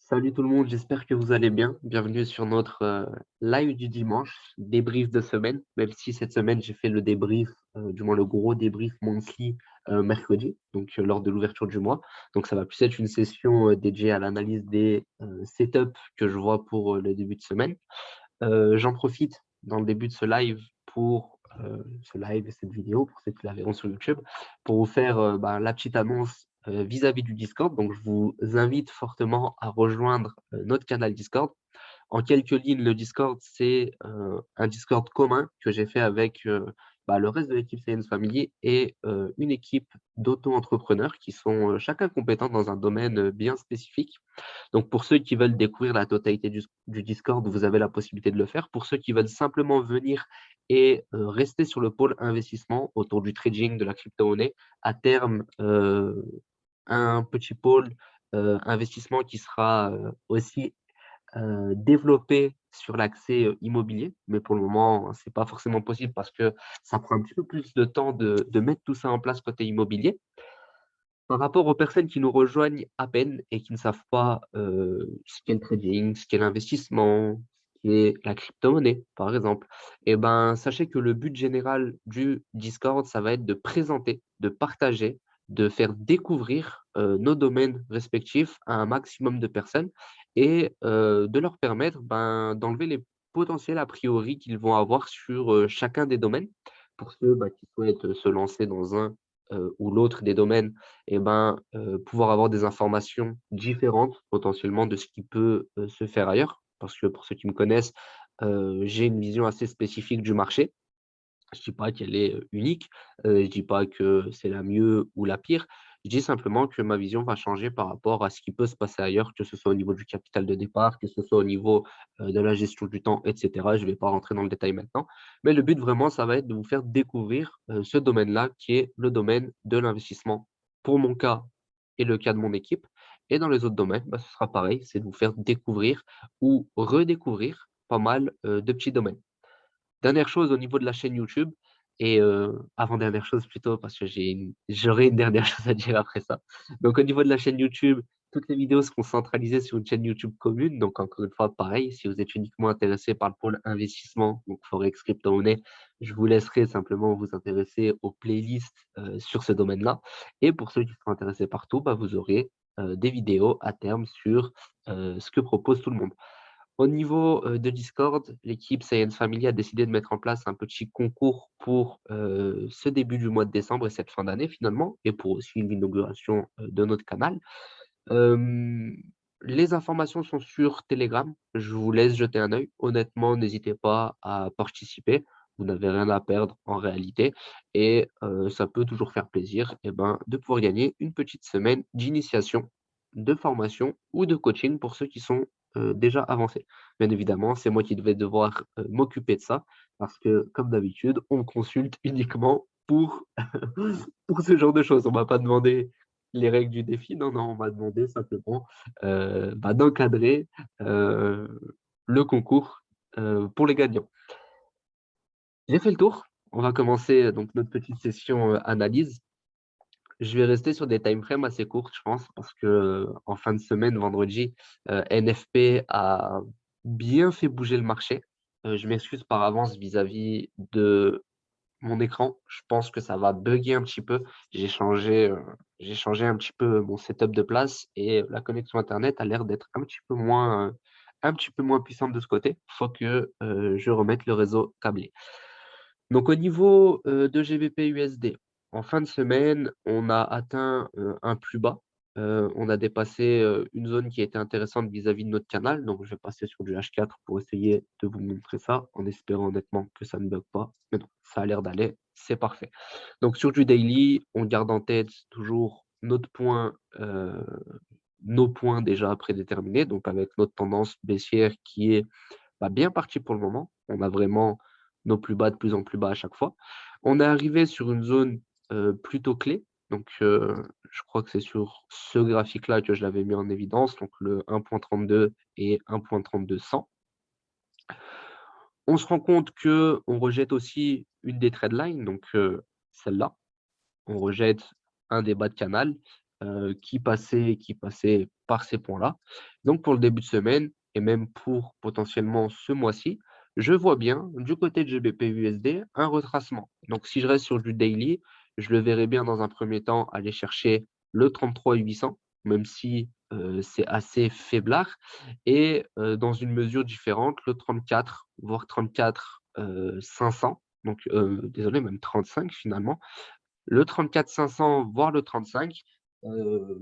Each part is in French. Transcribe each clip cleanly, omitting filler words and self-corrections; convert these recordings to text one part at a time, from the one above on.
Salut tout le monde, j'espère que vous allez bien. Bienvenue sur notre live du dimanche, débrief de semaine, même si cette semaine j'ai fait le débrief, du moins le gros débrief monthly mercredi, donc lors de l'ouverture du mois. Donc ça va plus être une session dédiée à l'analyse des setups que je vois pour le début de semaine. J'en profite dans le début de ce live et cette vidéo, pour ceux qui la verront sur YouTube, pour vous faire la petite annonce vis-à-vis du Discord. Donc, je vous invite fortement à rejoindre notre canal Discord. En quelques lignes, le Discord, c'est un Discord commun que j'ai fait avec le reste de l'équipe Science Family et une équipe d'auto-entrepreneurs qui sont chacun compétents dans un domaine bien spécifique. Donc, pour ceux qui veulent découvrir la totalité du Discord, vous avez la possibilité de le faire. Pour ceux qui veulent simplement venir et rester sur le pôle investissement autour du trading, de la crypto-monnaie, à terme, un petit pôle investissement qui sera aussi développé sur l'accès immobilier, mais pour le moment, c'est pas forcément possible parce que ça prend un petit peu plus de temps de mettre tout ça en place côté immobilier. Par rapport aux personnes qui nous rejoignent à peine et qui ne savent pas ce qu'est le trading, ce qu'est l'investissement, ce qu'est la crypto-monnaie, par exemple, eh ben, sachez que le but général du Discord, ça va être de présenter, de partager, de faire découvrir nos domaines respectifs à un maximum de personnes et de leur permettre d'enlever les potentiels a priori qu'ils vont avoir sur chacun des domaines. Pour ceux qui souhaitent se lancer dans un ou l'autre des domaines, pouvoir avoir des informations différentes potentiellement de ce qui peut se faire ailleurs. Parce que pour ceux qui me connaissent, j'ai une vision assez spécifique du marché. Je dis pas qu'elle est unique, je dis pas que c'est la mieux ou la pire. Je dis simplement que ma vision va changer par rapport à ce qui peut se passer ailleurs, que ce soit au niveau du capital de départ, que ce soit au niveau de la gestion du temps, et cetera. Je vais pas rentrer dans le détail maintenant, mais le but vraiment, ça va être de vous faire découvrir ce domaine-là, qui est le domaine de l'investissement. Pour mon cas et le cas de mon équipe, et dans les autres domaines, ce sera pareil, c'est de vous faire découvrir ou redécouvrir pas mal de petits domaines. Dernière chose au niveau de la chaîne YouTube et avant-dernière chose plutôt parce que j'aurai une dernière chose à dire après ça. Donc au niveau de la chaîne YouTube, toutes les vidéos seront centralisées sur une chaîne YouTube commune. Donc encore une fois, pareil, si vous êtes uniquement intéressé par le pôle investissement, donc Forex, crypto-monnaie, je vous laisserai simplement vous intéresser aux playlists sur ce domaine-là. Et pour ceux qui seront intéressés par tout, vous aurez des vidéos à terme sur ce que propose tout le monde. Au niveau, de Discord, l'équipe Science Family a décidé de mettre en place un petit concours pour, ce début du mois de décembre et cette fin d'année finalement et pour aussi l'inauguration, de notre canal. Hem, les informations sont sur Telegram. Je vous laisse jeter un œil. Honnêtement, n'hésitez pas à participer. Vous n'avez rien à perdre en réalité et ça peut toujours faire plaisir de pouvoir gagner une petite semaine d'initiation, de formation ou de coaching pour ceux qui sont, déjà avancés. Bien évidemment, c'est moi qui vais devoir, m'occuper de ça parce que comme d'habitude, on me consulte uniquement pour pour ce genre de choses. On m'a pas demandé les règles du défi, non, non, on m'a demandé simplement, d'encadrer, heu, le concours, pour les gagnants. J'ai fait le tour. On va commencer, donc notre petite session, analyse. Je vais rester sur des time frames assez courtes, je pense, parce que, en fin de semaine, vendredi, NFP a bien fait bouger le marché. Je m'excuse par avance vis-à-vis de mon écran. Je pense que ça va bugger un petit peu. J'ai changé un petit peu mon setup de place et la connexion internet a l'air d'être un petit peu moins puissante de ce côté. Faut que, je remette le réseau câblé. Donc au niveau, de GBP/USD, en fin de semaine, on a atteint, un plus bas. On a dépassé, une zone qui était intéressante vis-à-vis de notre canal. Donc je vais passer sur du H4 pour essayer de vous montrer ça, en espérant honnêtement que ça ne bug pas. Mais non, ça a l'air d'aller, c'est parfait. Donc sur du daily, on garde en tête toujours nos points déjà prédéterminés, donc avec notre tendance baissière qui est bien parti pour le moment. On a vraiment nos plus bas de plus en plus bas à chaque fois. On est arrivé sur une zone, plutôt clé, donc je crois que c'est sur ce graphique-là que je l'avais mis en évidence, donc le 1,32 et 1,3200. On se rend compte que on rejette aussi une des trend lines, donc celle-là. On rejette un des bas de canal, qui passaient par ces points-là. Donc pour le début de semaine et même pour potentiellement ce mois-ci, je vois bien du côté de GBP/USD un retracement. Donc si je reste sur du daily, je le verrai bien dans un premier temps aller chercher le 33 800, même si c'est assez faiblard, et dans une mesure différente, le 34, voire 34 500, donc désolé, même 35 finalement. Le 34 500, voire le 35,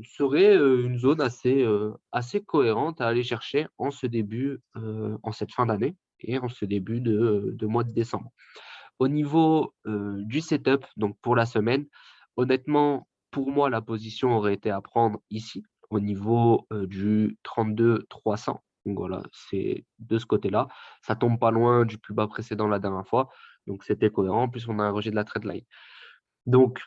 serait une zone assez cohérente à aller chercher en cette fin d'année et en ce début de mois de décembre. Au niveau du setup, donc pour la semaine, honnêtement, pour moi, la position aurait été à prendre ici, au niveau du 32 300. Donc voilà, c'est de ce côté-là. Ça tombe pas loin du plus bas précédent la dernière fois. Donc c'était cohérent, puisqu'on a un rejet de la trendline. Donc,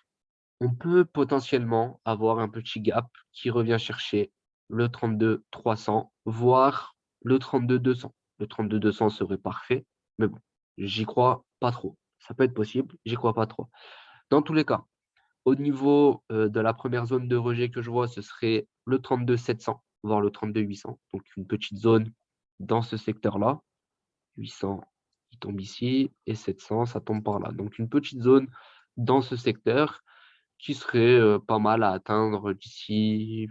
on peut potentiellement avoir un petit gap qui revient chercher le 32 300, voire le 32 200. Le 32 200 serait parfait, mais bon, j'y crois pas trop. Ça peut être possible, j'y crois pas trop. Dans tous les cas, au niveau de la première zone de rejet que je vois, ce serait le 32 700, voire le 32 800. Donc une petite zone dans ce secteur-là. 800, il tombe ici, et 700, ça tombe par là. Donc une petite zone dans ce secteur qui serait pas mal à atteindre d'ici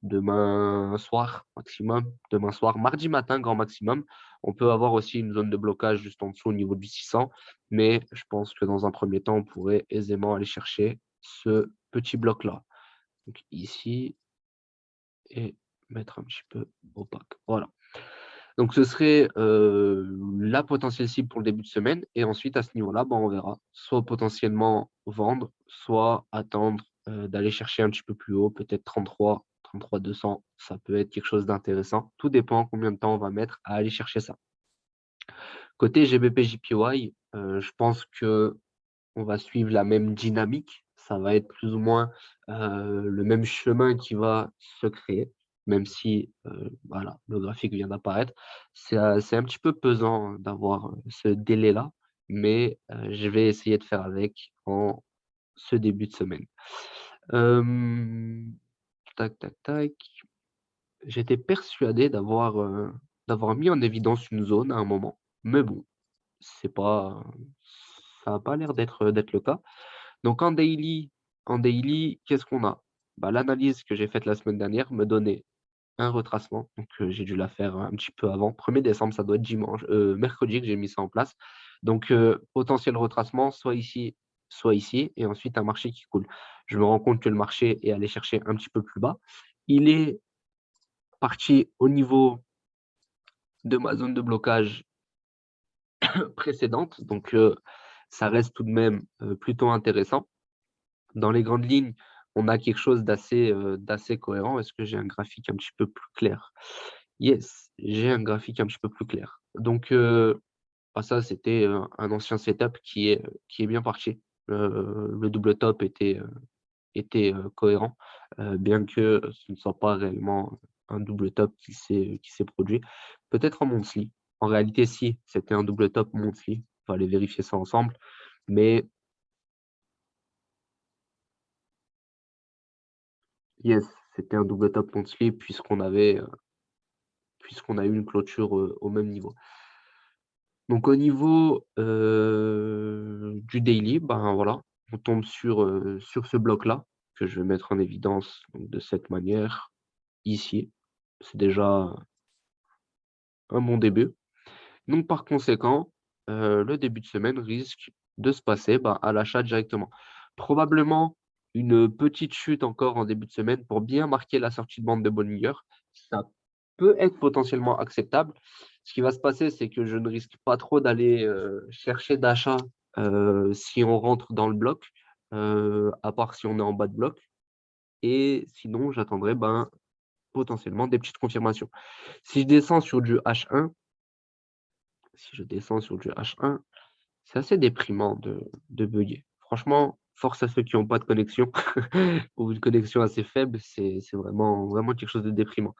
demain soir maximum, demain soir, mardi matin grand maximum. On peut avoir aussi une zone de blocage juste en dessous au niveau du 600, mais je pense que dans un premier temps, on pourrait aisément aller chercher ce petit bloc-là. Donc ici, et mettre un petit peu opaque. Voilà. Donc ce serait la potentielle cible pour le début de semaine. Et ensuite, à ce niveau-là, on verra. Soit potentiellement vendre, soit attendre d'aller chercher un petit peu plus haut, peut-être 33, 33 200. Ça peut être quelque chose d'intéressant. Tout dépend combien de temps on va mettre à aller chercher ça. Côté GBP/JPY, je pense que on va suivre la même dynamique. Ça va être plus ou moins le même chemin qui va se créer, même si voilà, le graphique vient d'apparaître. C'est un petit peu pesant d'avoir ce délai-là, mais je vais essayer de faire avec en ce début de semaine. Tac, tac, tac. J'étais persuadé d'avoir mis en évidence une zone à un moment, mais bon, c'est pas, ça n'a pas l'air d'être le cas. Donc en daily, qu'est-ce qu'on a? L'analyse que j'ai faite la semaine dernière me donnait un retracement. Donc j'ai dû la faire un petit peu avant. 1er décembre, ça doit être mercredi que j'ai mis ça en place. Donc potentiel retracement, soit ici, et ensuite un marché qui coule. Je me rends compte que le marché est allé chercher un petit peu plus bas. Il est parti au niveau de ma zone de blocage précédente. Donc ça reste tout de même plutôt intéressant. Dans les grandes lignes, on a quelque chose d'assez cohérent. Est-ce que j'ai un graphique un petit peu plus clair? Yes, j'ai un graphique un petit peu plus clair. Donc, ça, c'était un ancien setup qui est bien parti. Le double top était cohérent, bien que ce ne soit pas réellement un double top qui s'est produit. Peut-être en monthly. En réalité, si, c'était un double top monthly. On va aller vérifier ça ensemble. Mais yes, c'était un double top monthly puisqu'on a eu une clôture au même niveau. Donc au niveau du daily, voilà, on tombe sur ce bloc-là que je vais mettre en évidence donc, de cette manière ici. C'est déjà un bon début. Donc par conséquent, le début de semaine risque de se passer à l'achat directement. Probablement une petite chute encore en début de semaine pour bien marquer la sortie de bande de Bollinger. Ça peut être potentiellement acceptable. Ce qui va se passer, c'est que je ne risque pas trop d'aller chercher d'achat si on rentre dans le bloc, à part si on est en bas de bloc. Et sinon, j'attendrai potentiellement des petites confirmations. Si je descends sur du H1, c'est assez déprimant de bugger. Franchement, force à ceux qui n'ont pas de connexion ou une connexion assez faible, c'est vraiment, vraiment quelque chose de déprimant.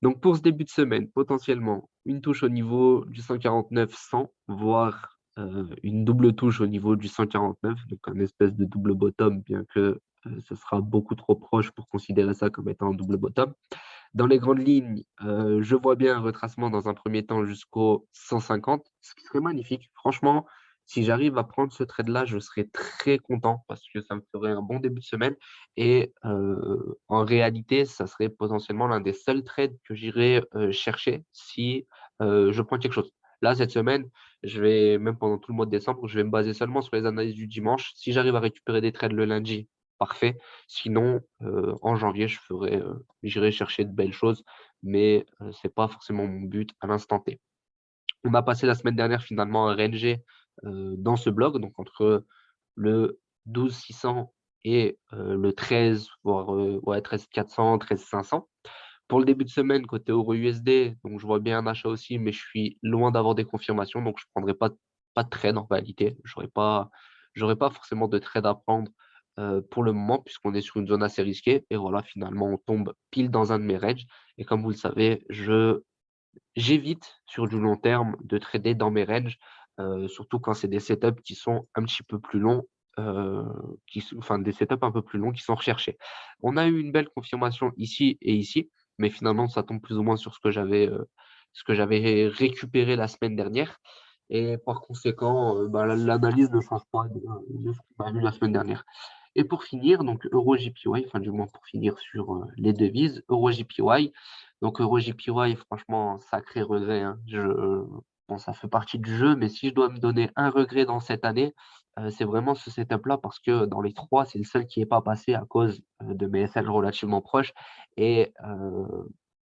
Donc pour ce début de semaine, potentiellement une touche au niveau du 149-100, voire une double touche au niveau du 149, donc un espèce de double bottom, bien que ce sera beaucoup trop proche pour considérer ça comme étant un double bottom. Dans les grandes lignes, je vois bien un retracement dans un premier temps jusqu'au 150, ce qui serait magnifique. Franchement, si j'arrive à prendre ce trade-là, je serais très content parce que ça me ferait un bon début de semaine et en réalité, ça serait potentiellement l'un des seuls trades que j'irais, chercher si, je prends quelque chose. Là, cette semaine, je vais même pendant tout le mois de décembre, je vais me baser seulement sur les analyses du dimanche. Si j'arrive à récupérer des trades le lundi, parfait. Sinon, en janvier, j'irai chercher de belles choses, mais c'est pas forcément mon but à l'instant T. On a passé la semaine dernière finalement un range dans ce blog, donc entre le 12 600 et le 13, voire ouais, 13 400, 13 500. Pour le début de semaine, côté euro USD, donc je vois bien un achat aussi, mais je suis loin d'avoir des confirmations, donc je ne prendrai pas de trade en réalité. J'aurais pas forcément de trade à prendre pour le moment, puisqu'on est sur une zone assez risquée. Et voilà, finalement, on tombe pile dans un de mes ranges. Et comme vous le savez, j'évite sur du long terme de trader dans mes ranges, surtout quand c'est des setups qui sont un petit peu plus longs, heu, enfin des setups un peu plus longs qui sont recherchés. On a eu une belle confirmation ici et ici, mais finalement ça tombe plus ou moins sur ce que j'avais récupéré la semaine dernière et par conséquent, bah, l'analyse ne change pas de ce qu'on a vu la semaine dernière. Et pour finir, donc euro JPY, enfin du moins pour finir sur, les devises, euro JPY. Donc euro JPY, franchement, sacré regret, hein. Bon, ça fait partie du jeu, mais si je dois me donner un regret dans cette année, c'est vraiment ce setup-là parce que dans les 3, c'est le seul qui est pas passé à cause, de mes SL relativement proches et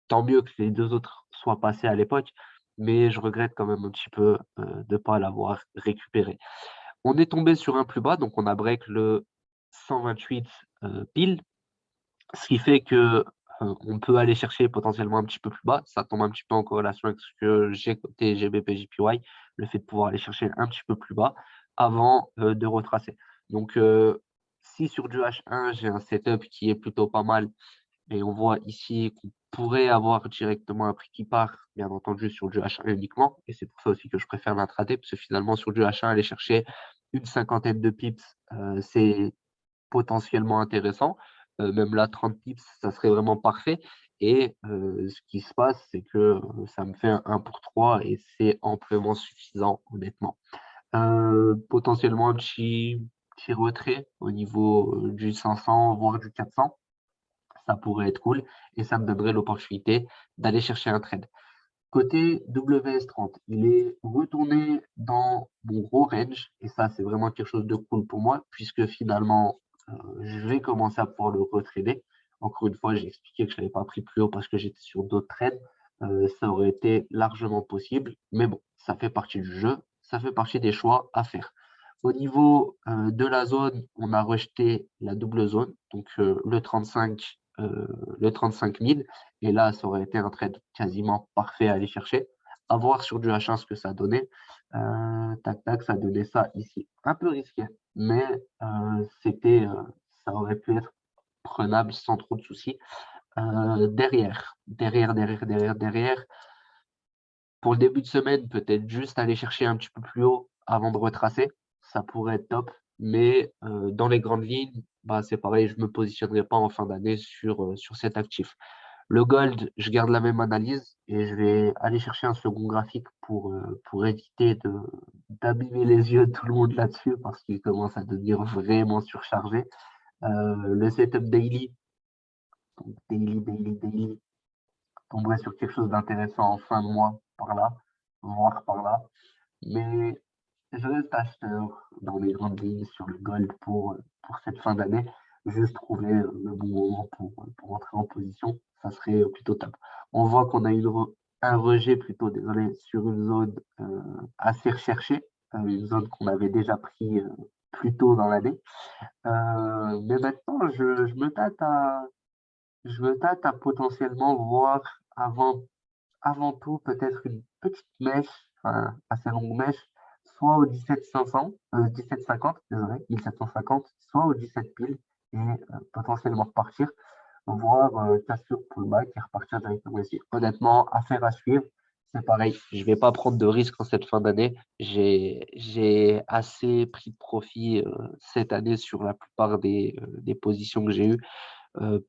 tant mieux que les 2 autres soient passés à l'époque, mais je regrette quand même un petit peu, de pas l'avoir récupéré. On est tombé sur un plus bas, donc on a break le 128, pile, ce qui fait que, on peut aller chercher potentiellement un petit peu plus bas. Ça tombe un petit peu en corrélation avec ce que j'ai côté GBP/JPY, le fait de pouvoir aller chercher un petit peu plus bas avant, de retracer. Donc, si sur du H1, j'ai un setup qui est plutôt pas mal et on voit ici qu'on pourrait avoir directement un prix qui part, bien entendu sur du H1 uniquement et c'est pour ça aussi que je préfère l'intraday parce que finalement sur du H1, aller chercher une cinquantaine de pips, c'est potentiellement intéressant. Même là, 30 pips, ça serait vraiment parfait et ce qui se passe, c'est que, ça me fait un 1 pour 3 et c'est amplement suffisant, honnêtement. Potentiellement un petit retrait au niveau, du 500, voire du 400, ça pourrait être cool et ça me donnerait l'opportunité d'aller chercher un trade. Côté WS30, il est retourné dans mon gros range et ça, c'est vraiment quelque chose de cool pour moi puisque finalement, je vais commencer à pouvoir le retrader. Encore une fois, j'ai expliqué que je l'avais pas pris plus haut parce que j'étais sur d'autres trades. Ça aurait été largement possible, mais bon, ça fait partie du jeu, ça fait partie des choix à faire. Au niveau, de la zone, on a rejeté la double zone, donc le 35 000 et là, ça aurait été un trade quasiment parfait à aller chercher. À voir sur du H1 ce que ça donnait. Tac, tac, ça donnait ça ici. Un peu risqué, mais ça aurait pu être prenable sans trop de soucis. Derrière, pour le début de semaine, peut-être juste aller chercher un petit peu plus haut avant de retracer, ça pourrait être top. Mais dans les grandes lignes, bah, c'est pareil, je ne me positionnerai pas en fin d'année sur cet actif. Le gold, je garde la même analyse et je vais aller chercher un second graphique pour éviter d'abîmer les yeux de tout le monde là-dessus parce qu'il commence à devenir vraiment surchargé. Le setup daily, donc daily, tomberait sur quelque chose d'intéressant en fin de mois par là, voire par là. Mais je reste acheteur dans les grandes lignes sur le gold pour cette fin d'année. Juste trouver le bon moment pour entrer en position, ça serait plutôt top. On voit qu'on a eu un rejet plutôt, désolé, sur une zone assez recherchée, une zone qu'on avait déjà pris plus tôt dans l'année. Mais maintenant, je me tâte à potentiellement voir avant tout, peut-être une petite mèche, enfin, assez longue mèche, soit au 17 500, 17,50, désolé, 1750, soit au 17 pile, et potentiellement repartir, voir cassure pullback et repartir directement ici. Honnêtement, affaire à suivre. C'est pareil, je vais pas prendre de risques en cette fin d'année. J'ai assez pris de profit cette année sur la plupart des positions que j'ai eues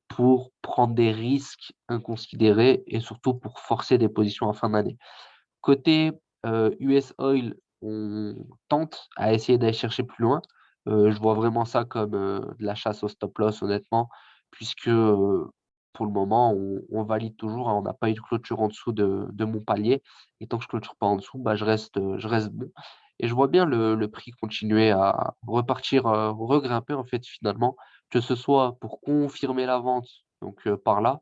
pour prendre des risques inconsidérés et surtout pour forcer des positions en fin d'année. Côté US Oil, on tente à essayer d'aller chercher plus loin. Je vois vraiment ça comme de la chasse au stop loss, honnêtement, puisque pour le moment, on valide toujours, hein. On n'a pas eu de clôture en dessous de mon palier. Et tant que je clôture pas en dessous, bah, je reste bon. Et je vois bien le prix continuer à repartir, regrimper en fait finalement, que ce soit pour confirmer la vente, donc par là,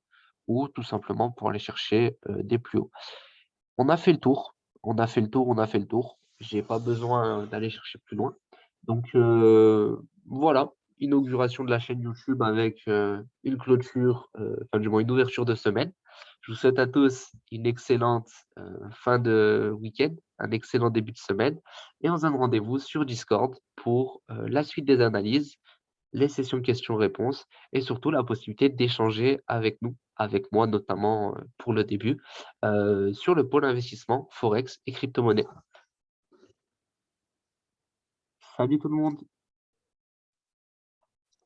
ou tout simplement pour aller chercher des plus hauts. On a fait le tour, on a fait le tour, on a fait le tour. J'ai pas besoin d'aller chercher plus loin. Donc voilà, inauguration de la chaîne YouTube avec, une clôture, enfin du moins une ouverture de semaine. Je vous souhaite à tous une excellente, fin de week-end, un excellent début de semaine et on se donne rendez-vous sur Discord pour, la suite des analyses, les sessions questions-réponses et surtout la possibilité d'échanger avec nous, avec moi notamment pour le début, sur le pôle investissement, Forex et crypto-monnaie. Salut tout le monde!